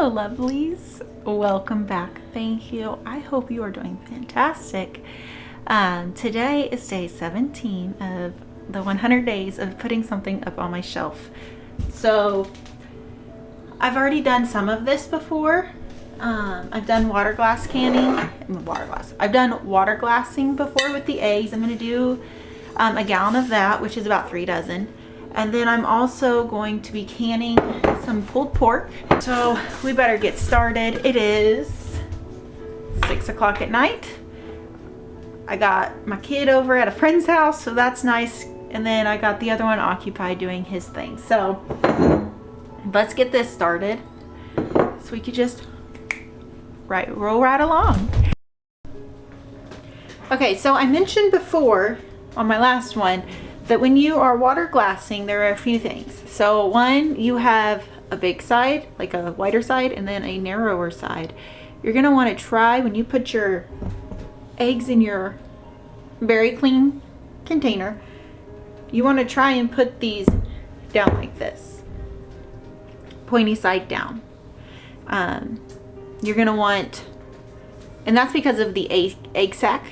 Hello lovelies, welcome back. Thank you. I hope you are doing fantastic. Today is day 17 of the 100 days of putting something up on my shelf. So I've already done some of this before. I've done water glass canning. I've done water glassing before with the eggs. I'm going to do a gallon of that, which is about 3 dozen. And then I'm also going to be canning some pulled pork. So we better get started. It is 6 o'clock at night. I got my kid over at a friend's house, so that's nice. And then I got the other one occupied doing his thing. So let's get this started so we could just roll right along. Okay, so I mentioned before on my last one that when you are water glassing, there are a few things. So one, you have a big side, like a wider side, and then a narrower side. You're gonna wanna try, when you put your eggs in your very clean container, you wanna try and put these down like this, pointy side down. You're gonna want, and that's because of the egg sac.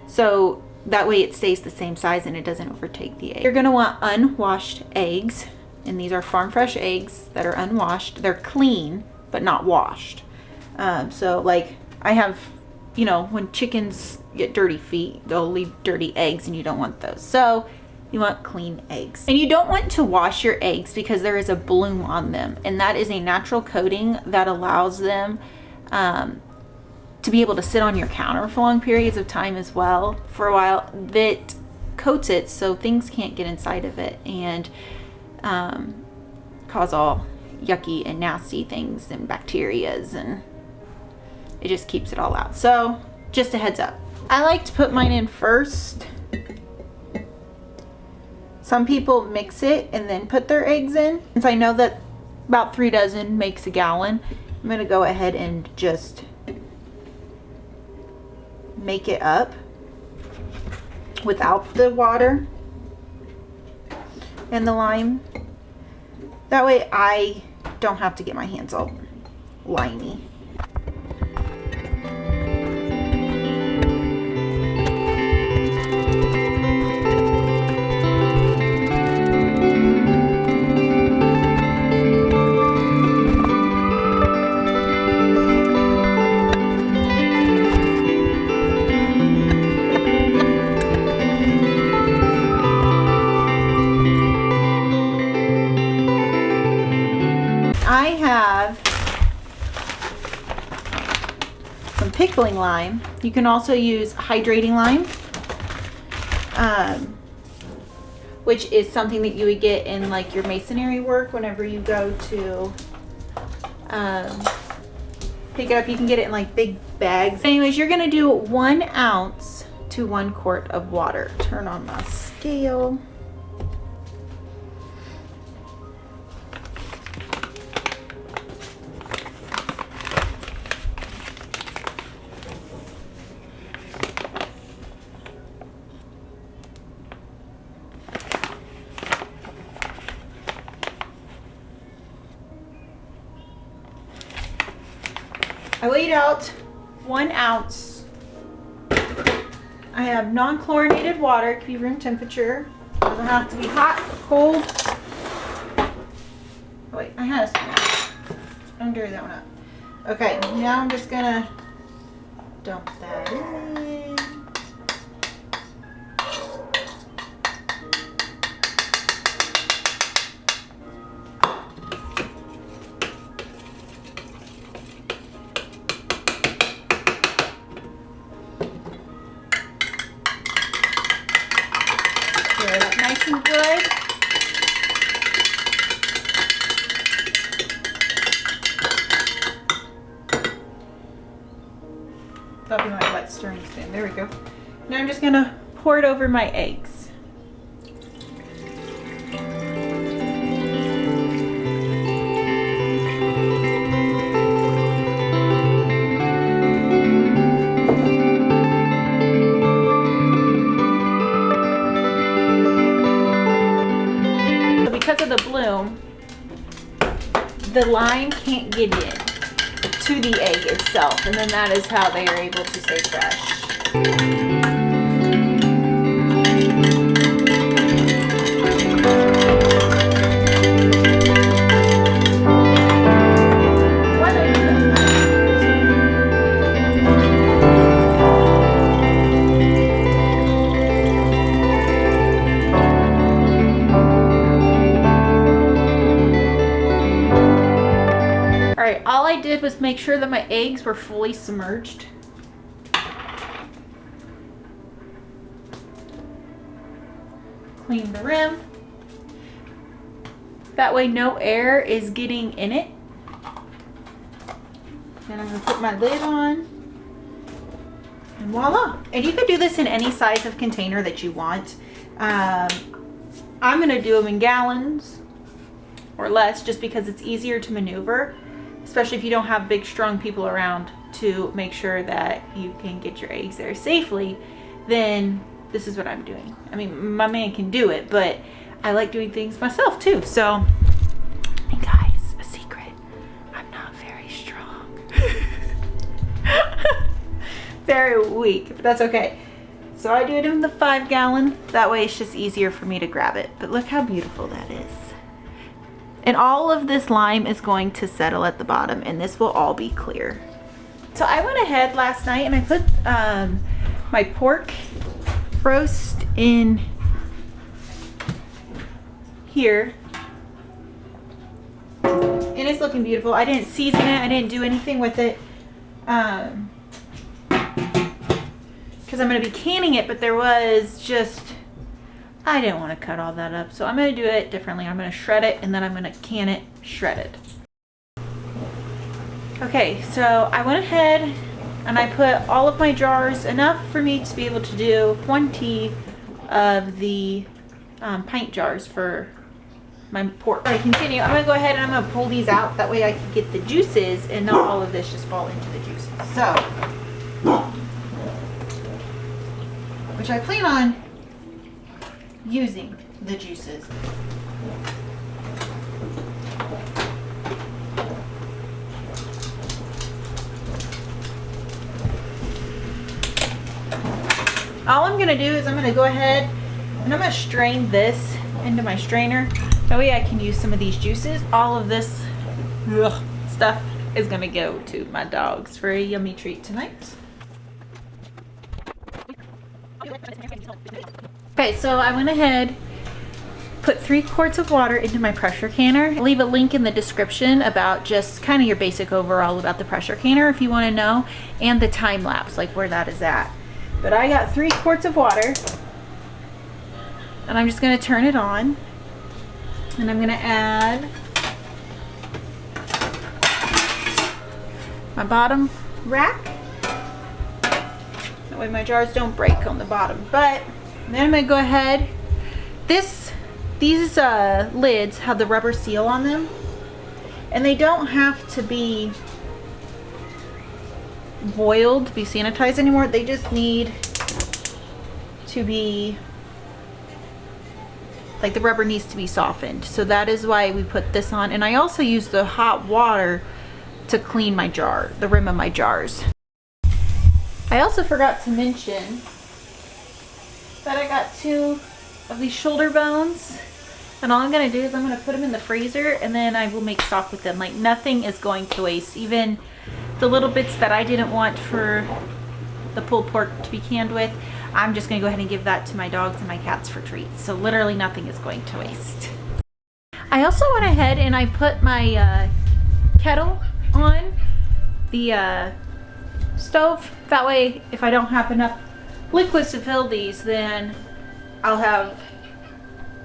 So that way it stays the same size and it doesn't overtake the egg. You're gonna want unwashed eggs, and these are farm fresh eggs that are unwashed. They're clean, but not washed. So like I have, you know, when chickens get dirty feet, they'll leave dirty eggs and you don't want those. So you want clean eggs. And you don't want to wash your eggs because there is a bloom on them, and that is a natural coating that allows them to be able to sit on your counter for long periods of time as well. For a while, that coats it so things can't get inside of it and cause all yucky and nasty things and bacterias, and it just keeps it all out. So just a heads up. I like to put mine in first. Some people mix it and then put their eggs in. Since I know that about 3 dozen makes a gallon, I'm gonna go ahead and just make it up without the water and the lime. That way I don't have to get my hands all limey. I have some pickling lime. You can also use hydrating lime, which is something that you would get in like your masonry work whenever you go to pick it up. You can get it in like big bags. Anyways, you're gonna do 1 ounce to 1 quart of water. Turn on my scale. I weighed out 1 ounce. I have non-chlorinated water. It can be room temperature. Doesn't have to be hot or cold. Oh wait, I had a spoon. Don't dirty that one up. Okay, now I'm just gonna dump that in. Stir it up nice and good. That'll be my wet stirring spoon. There we go. Now I'm just gonna pour it over my eggs. because of the bloom, the lime can't get in. to the egg itself, and then that is how they are able to stay fresh. Alright, all I did was make sure that my eggs were fully submerged. Clean the rim. That way no air is getting in it. Then I'm going to put my lid on. And voila! And you could do this in any size of container that you want. I'm going to do them in gallons or less just because it's easier to maneuver. Especially if you don't have big, strong people around to make sure that you can get your eggs there safely, then this is what I'm doing. I mean, my man can do it, but I like doing things myself too. So, and guys, a secret, I'm not very strong. Very weak, but that's okay. So I do it in the 5-gallon. That way it's just easier for me to grab it. But look how beautiful that is. And all of this lime is going to settle at the bottom, and this will all be clear. So I went ahead last night and I put my pork roast in here. And it's looking beautiful. I didn't season it. I didn't do anything with it. Because I'm going to be canning it, but there was just... I didn't want to cut all that up, so I'm going to do it differently. I'm going to shred it, and then I'm going to can it shredded. Okay, so I went ahead and I put all of my jars, enough for me to be able to do 20 of the pint jars for my pork. All right, continue. I'm going to go ahead and I'm going to pull these out. That way I can get the juices and not all of this just fall into the juices. So, which I plan on using the juices. All I'm gonna do is I'm gonna go ahead and I'm gonna strain this into my strainer. That way I can use some of these juices. All of this stuff is gonna go to my dogs for a yummy treat tonight. Okay, so I went ahead, put 3 quarts of water into my pressure canner. I'll leave a link in the description about just kind of your basic overall about the pressure canner if you want to know, and the time lapse, like where that is at. But I got 3 quarts of water, and I'm just going to turn it on, and I'm going to add my bottom rack. That way my jars don't break on the bottom. But then I'm going to go ahead. These lids have the rubber seal on them, and they don't have to be boiled to be sanitized anymore. They just need to be, like, the rubber needs to be softened. So that is why we put this on. And I also use the hot water to clean my jar, the rim of my jars. I also forgot to mention that I got 2 of these shoulder bones, and all I'm going to do is I'm going to put them in the freezer, and then I will make stock with them. Like, nothing is going to waste. Even the little bits that I didn't want for the pulled pork to be canned with, I'm just going to go ahead and give that to my dogs and my cats for treats. So literally nothing is going to waste. I also went ahead and I put my kettle on the stove. That way, if I don't have enough liquids to fill these, then I'll have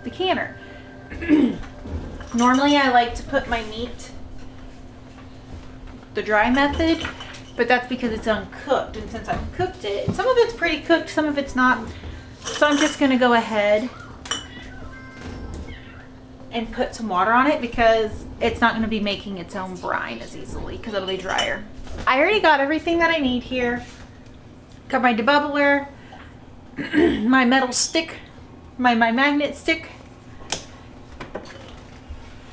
the canner. Normally I like to put my meat the dry method, but that's because it's uncooked, and since I've cooked it, and some of it's pretty cooked, some of it's not, so I'm just going to go ahead and put some water on it because it's not going to be making its own brine as easily because it'll be drier. I already got everything that I need here. Got my debubbler, my metal stick, my magnet stick,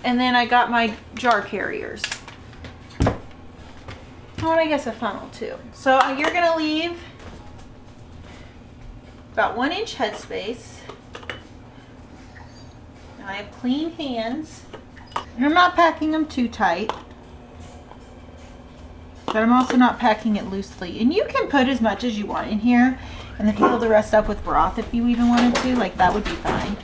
and then I got my jar carriers. Oh, and I guess a funnel too. So you're gonna leave about 1 inch headspace. Now I have clean hands. And I'm not packing them too tight, but I'm also not packing it loosely. And you can put as much as you want in here and then fill the rest up with broth if you even wanted to. Like, that would be fine.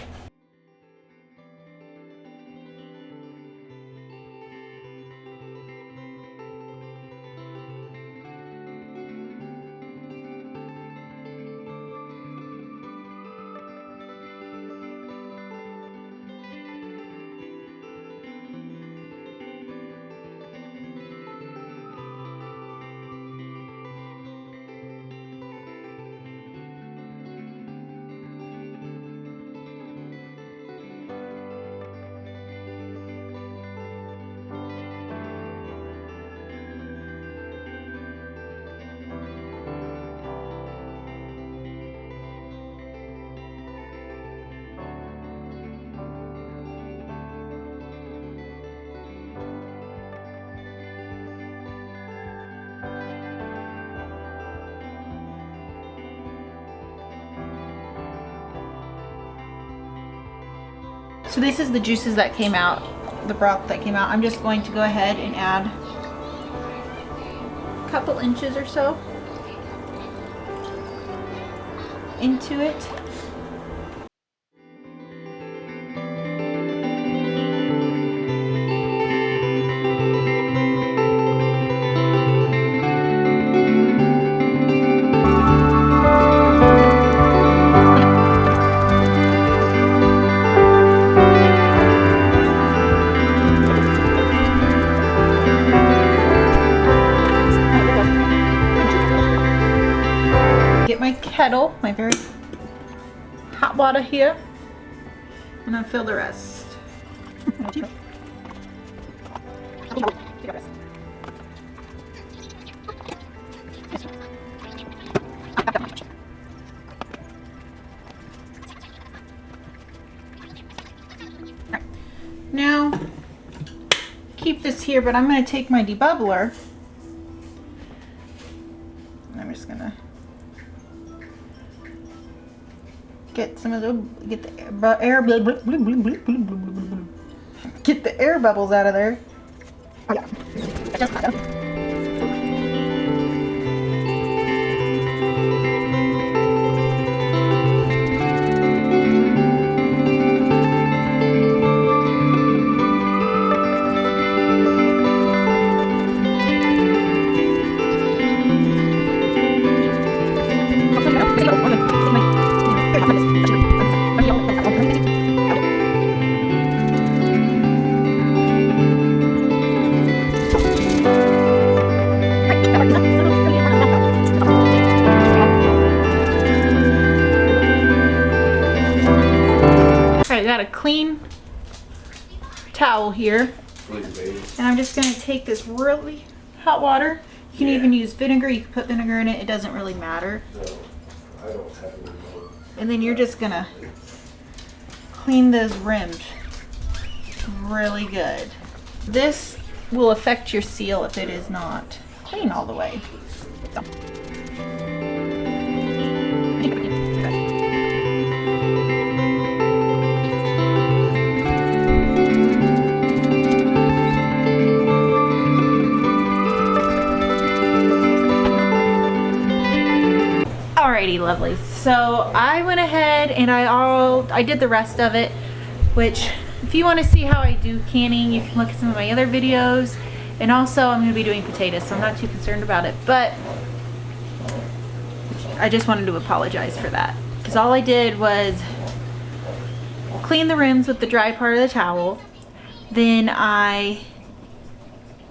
So this is the juices that came out, the broth that came out. I'm just going to go ahead and add a couple inches or so into it. Get my kettle, my very hot water here, and then fill the rest. Now, keep this here, but I'm going to take my debubbler, and I'm just going to get some of the get the air bubbles out of there. Oh yeah. I got a clean towel here, and I'm just going to take this really hot water. You can even use vinegar. You can put vinegar in it. It doesn't really matter. And then you're just going to clean those rims really good. This will affect your seal if it is not clean all the way. Alrighty, lovely. So I went ahead and I did the rest of it, which if you want to see how I do canning, you can look at some of my other videos. And also I'm going to be doing potatoes, so I'm not too concerned about it. But I just wanted to apologize for that, because all I did was clean the rims with the dry part of the towel. Then I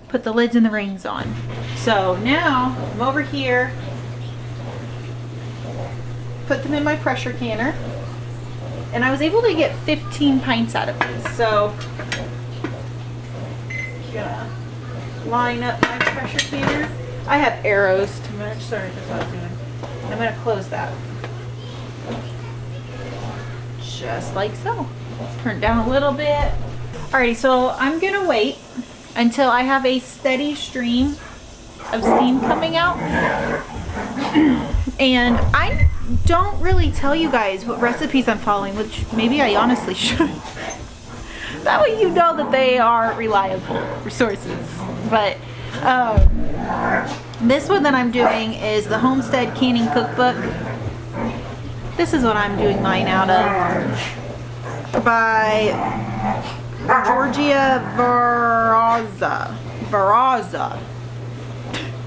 put the lids and the rings on. So now I'm over here, put them in my pressure canner, and I was able to get 15 pints out of these. So I'm gonna line up my pressure canner. I have arrows to match. Sorry, that's what I was doing. And I'm gonna close that just like so. Turn it down a little bit. Alrighty, so I'm gonna wait until I have a steady stream of steam coming out. And I don't really tell you guys what recipes I'm following, which maybe I honestly should. That way you know that they are reliable sources. But this one that I'm doing is the Homestead Canning Cookbook. This is what I'm doing mine out of, by Georgia Barraza.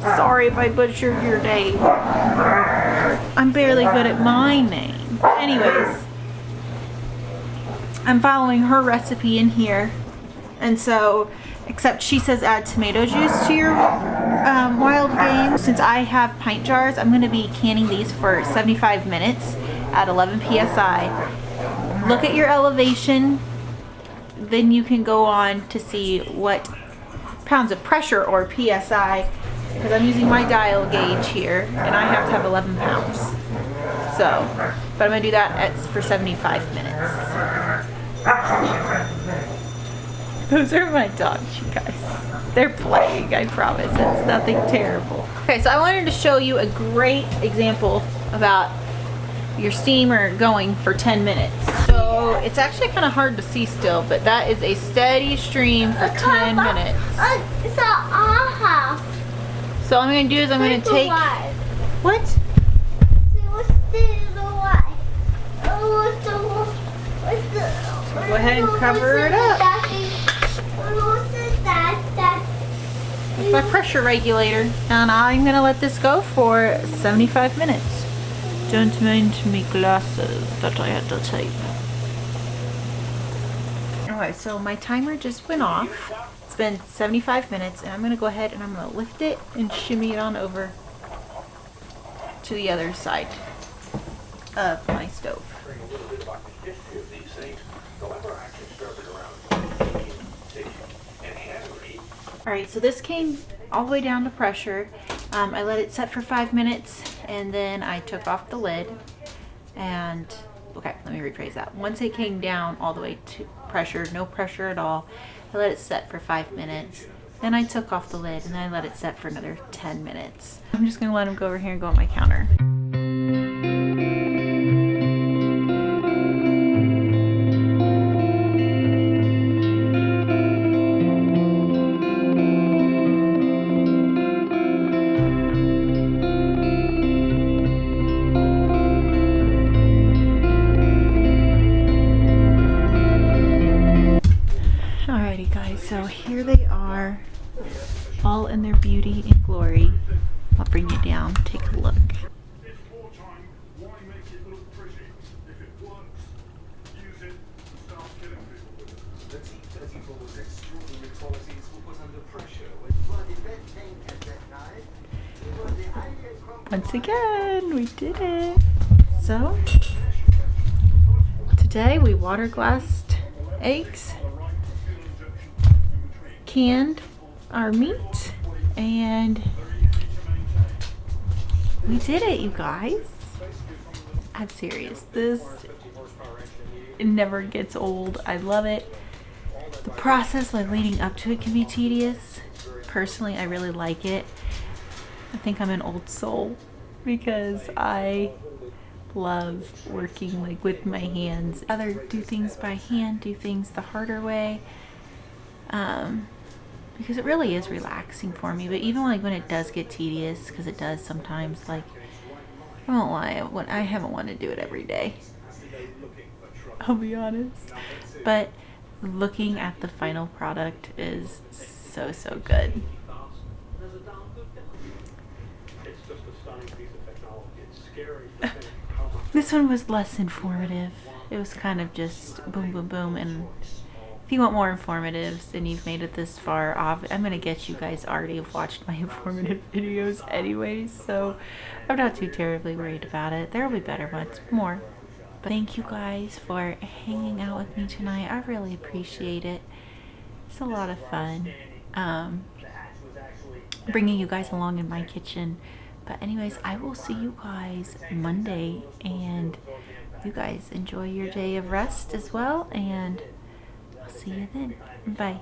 Sorry if I butchered your name. I'm barely good at my name. Anyways, I'm following her recipe in here. And so, except she says add tomato juice to your wild game. Since I have pint jars, I'm going to be canning these for 75 minutes at 11 psi. Look at your elevation, then you can go on to see what pounds of pressure or psi, because I'm using my dial gauge here and I have to have 11 pounds. So, but I'm going to do that for 75 minutes. Those are my dogs, you guys. They're playing, I promise. It's nothing terrible. Okay, so I wanted to show you a great example about your steamer going for 10 minutes. So it's actually kind of hard to see still, but that is a steady stream for 10 minutes. So all I'm going to do is I'm going to take... What? Go ahead and cover it up. It's my pressure regulator, and I'm going to let this go for 75 minutes. Don't mind me glasses that I had to tape. Alright, so my timer just went off. It's been 75 minutes, and I'm going to go ahead and I'm going to lift it and shimmy it on over to the other side of my stove. Alright, so this came all the way down to pressure. I let it set for 5 minutes, and then I took off the lid. And, okay, let me rephrase that. Once it came down all the way to pressure, no pressure at all, I let it set for 5 minutes. Then I took off the lid, and then I let it set for another 10 minutes. I'm just going to let them go over here and go on my counter. So here they are, all in their beauty and glory. I'll bring you down, take a look. Once again, we did it. So, today we water glassed eggs, canned our meat, and we did it, you guys. I'm serious. This never gets old. I love it. The process, like leading up to it, can be tedious. Personally, I really like it. I think I'm an old soul because I love working like with my hands. Either do things by hand, do things the harder way. Because it really is relaxing for me. But even like when it does get tedious, because it does sometimes, like, I won't lie, I haven't wanted to do it every day, I'll be honest. But looking at the final product is so good. This one was less informative. It was kind of just boom boom boom, and if you want more informatives and you've made it this far off, I'm gonna guess you guys already have watched my informative videos anyways, so I'm not too terribly worried about it. There will be better ones, more. But thank you guys for hanging out with me tonight. I really appreciate it. It's a lot of fun bringing you guys along in my kitchen. But anyways, I will see you guys Monday, and you guys enjoy your day of rest as well, and I'll see you then. Bye.